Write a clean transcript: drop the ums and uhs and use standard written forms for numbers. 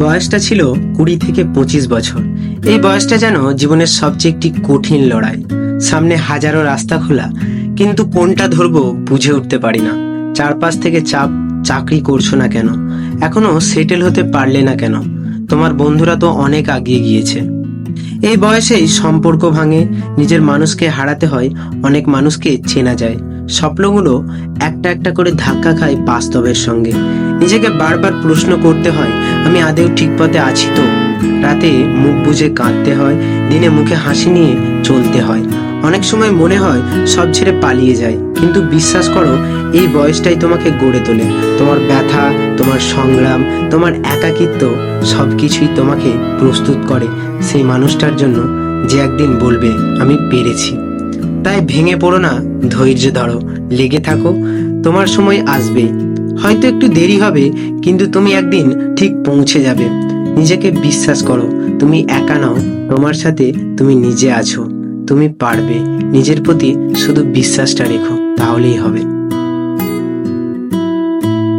বয়সটা ছিল 20 থেকে 25 বছর। এই বয়সটা যেন জীবনের সবচেয়ে একটি কঠিন লড়াই। সামনে হাজারো রাস্তা খোলা, কিন্তু কোনটা ধরবো বুঝে উঠতে পারি না। চারপাশ থেকে চাপ, চাকরি করছো না কেন, এখনো সেটেল হতে পারলে না কেন, তোমার বন্ধুরা তো অনেক আগিয়ে গিয়েছে। এই বয়সেই সম্পর্ক ভাঙে, নিজের মানুষকে হারাতে হয়, অনেক মানুষকে চেনা যায়। স্বপ্নগুলো একটা একটা করে ধাক্কা খায় বাস্তবের সঙ্গে। নিজেকে বারবার প্রশ্ন করতে হয়, আমি আদেও ঠিক পথে আছি তো? রাতে মুখ বুজে কাঁদতে হয়, দিনে মুখে হাসি নিয়ে চলতে হয়। অনেক সময় মনে হয় সব ছেড়ে পালিয়ে যায়, কিন্তু বিশ্বাস করো, এই বয়সটাই তোমাকে গড়ে তোলে। তোমার ব্যথা, তোমার সংগ্রাম, তোমার একাকিত্ব সবকিছুই তোমাকে প্রস্তুত করে সেই মানুষটার জন্য যে একদিন বলবে আমি পেরেছি। তাই ভেঙে পড়ো না, ধৈর্য ধরো, লেগে থাকো, তোমার সময় আসবে। হয়তো একটু দেরি হবে, কিন্তু তুমি একদিন ঠিক পৌঁছে যাবে। নিজেকে বিশ্বাস করো, তুমি একা নাও, তোমার সাথে তুমি নিজে আছো। তুমি পারবে, নিজের প্রতি শুধু বিশ্বাসটা রেখো, তাহলেই হবে।